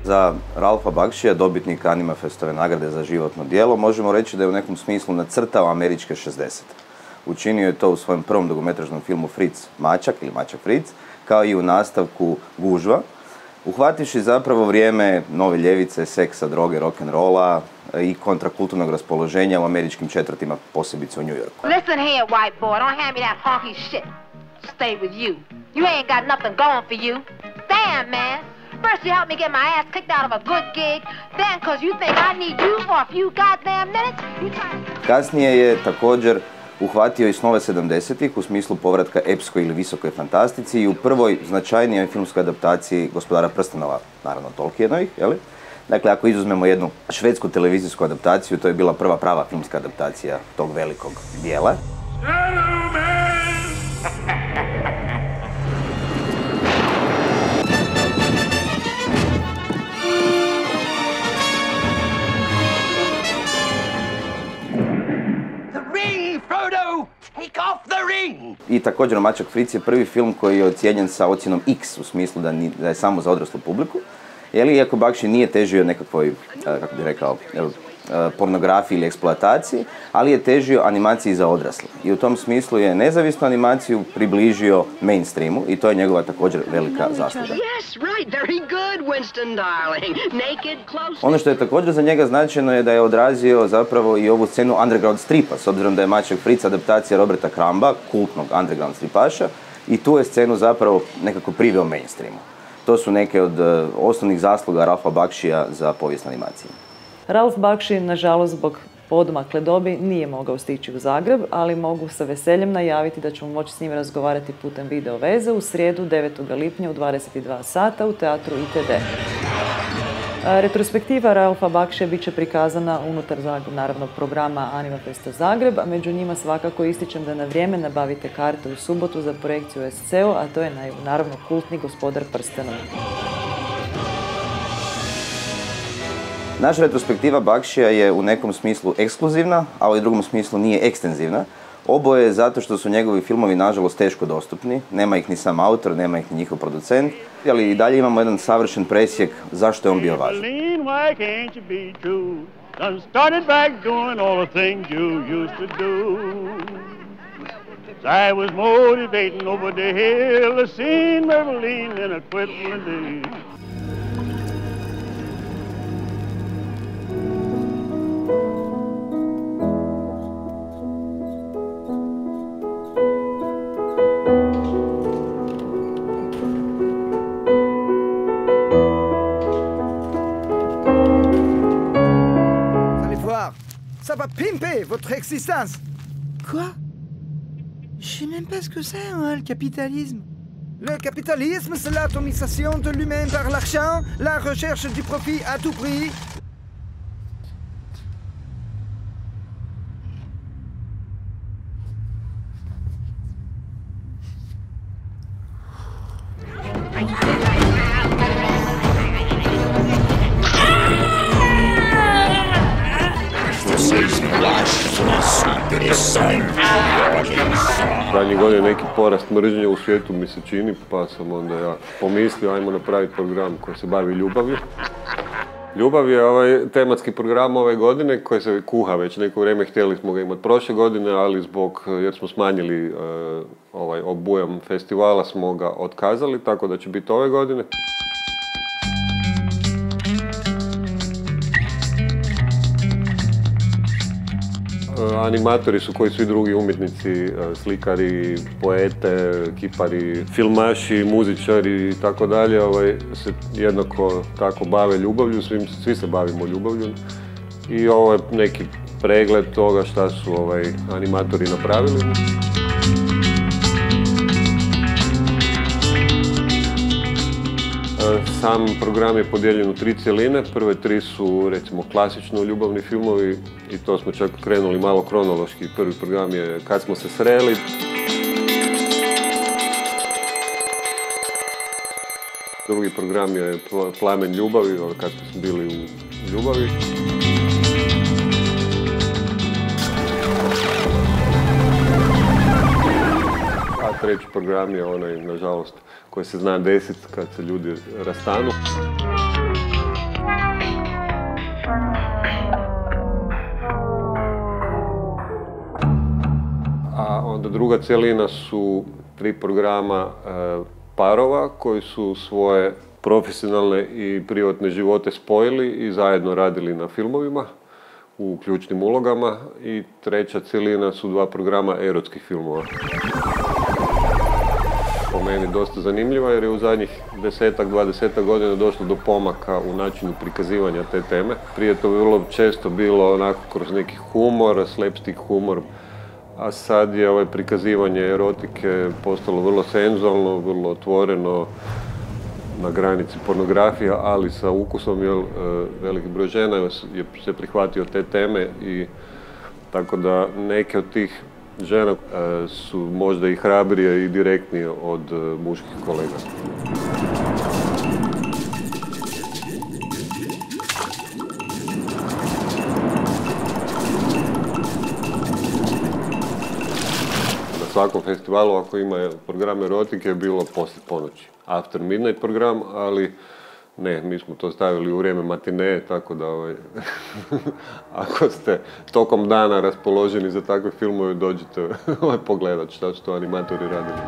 Za Ralpha Bakshija, dobitnika Animafestove nagrade za životno djelo, možemo reći da je u nekom smislu nacrtao američke 60. Učinio je to u svojem prvom dugometražnom filmu Fritz Mačak ili Mačak Fritz, kao i u nastavku Gužva, uhvativši zapravo vrijeme nove ljevice, seksa, droge, rock'n'rolla i kontrakulturnog raspoloženja u američkim četvrtima, posebice u New Yorku. Listen here, white boy, don't hand me that honky shit. Stay with you. You ain't got nothing going for you. Damn, man. First you help me get my ass kicked out of a good gig, then cause you think I need you for a few goddamn minutes, you try to... Kasnije je također uhvatio i snove 70-ih u smislu povratka epskoj ili visokoj fantastici i u prvoj značajnijoj filmskoj adaptaciji Gospodara prstenova, naravno Tolkienovih, jeli? Dakle, ako izuzmemo jednu švedsku televizijsku adaptaciju, to je bila prva prava filmska adaptacija tog velikog dijela. I također Mačak Fritz je prvi film koji je ocijenjen sa ocjenom X, u smislu da je samo za odraslu publiku. Iako Bakshi nije težio nekakvoj, kako bih rekao, pornografiji ili eksploataciji, ali je težio animaciji za odrasle. I u tom smislu je nezavisnu animaciju približio mainstreamu i to je njegova također velika zasluga. Ono što je također za njega značajno je da je odrazio zapravo i ovu scenu underground stripa, s obzirom da je Mačak Fritz adaptacija Roberta Crumba, kultnog underground stripaša, i tu je scenu zapravo nekako priveo mainstreamu. To su neke od osnovnih zasluga Ralpha Bakshija za povijest animacije. Ralph Bakshi, nažalost, zbog poodmakle dobi nije mogao stići u Zagreb, ali mogu sa veseljem najaviti da ćemo moći s njim razgovarati putem video veze u srijedu 9. lipnja u 22 sata u teatru ITD. Retrospektiva Ralpha Bakshija bit će prikazana unutar naravno programa Animafesta Zagreb, a među njima svakako ističem da na vrijeme nabavite karte u subotu za projekciju SCO, a to je naravno kultni Gospodar prstenova. Naša retrospektiva Bakshija je u nekom smislu ekskluzivna, a u drugom smislu nije ekstenzivna. Oboje zato što su njegovi filmovi nažalost teško dostupni, nema ih ni sam autor, nema ih ni njihov producent, ali i dalje imamo jedan savršen presjek zašto je on bio važan. Ça va pimper votre existence. Quoi? Je sais même pas ce que c'est, hein, le capitalisme. Le capitalisme, c'est l'atomisation de l'humain par l'argent, la recherche du profit à tout prix. Zadnjih godina neki porast mržnje u svijetu mi se čini, pa sam onda ja pomislio ajmo napraviti program koji se bavi ljubavlju. Ljubav je tematski program ove godine koji se kuha već neko vrijeme, htjeli smo ga imati prošle godine, ali jer smo smanjili obujam festivala smo ga otkazali, tako da će biti ove godine. Animatori su koji svi drugi umjetnici, slikari, poete, kipari, filmaši, muzičari i tako dalje, se jednako tako bave ljubavlju, svi se bavimo ljubavlju. I ovo je neki pregled toga šta su animatori napravili. Sam program je podijeljen u 3 cjeline. Prve 3 su, recimo, klasično ljubavni filmovi i to smo čak krenuli malo kronološki. Prvi program je Kad smo se sreli. Drugi program je Plamen ljubavi, kad smo bili u ljubavi. A treći program je onaj, nažalost, koje se zna desiti kad se ljudi rastanu. A onda druga cjelina su 3 programa parova koji su svoje profesionalne i privatne živote spojili i zajedno radili na filmovima u ključnim ulogama. I treća cjelina su 2 programa erotskih filmova. Po meni dosta zanimljiva jer je u zadnjih 10-20 godina došlo do pomaka u načinu prikazivanja te teme. Prije to vrlo često bilo onako kroz neki humor, slapstick humor, a sad je prikazivanje erotike postalo vrlo senzualno, vrlo otvoreno, na granici pornografija, ali sa ukusom, jer veliki broj žena je se prihvatio te teme i tako da neke od tih žena su možda i hrabrije i direktnije od muških kolega. Na svakom festivalu, ako ima program erotike, je bilo poslije ponoći. After Midnight program, ali ne, mi smo to stavili u vrijeme matineje, tako da ako ste tokom dana raspoloženi za takve filmove, dođite pogledat šta su to animatori radili.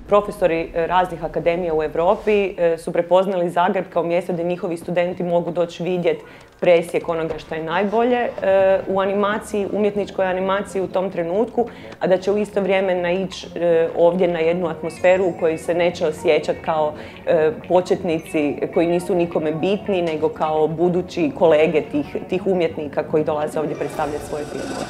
Profesori raznih akademija u Europi su prepoznali Zagreb kao mjesto gdje njihovi studenti mogu doći vidjeti presjek onoga što je najbolje u animaciji, umjetničkoj animaciji u tom trenutku, a da će u isto vrijeme naići ovdje na jednu atmosferu u kojoj se neće osjećati kao početnici koji nisu nikome bitni, nego kao budući kolege tih umjetnika koji dolaze ovdje predstavljati svoje filmove.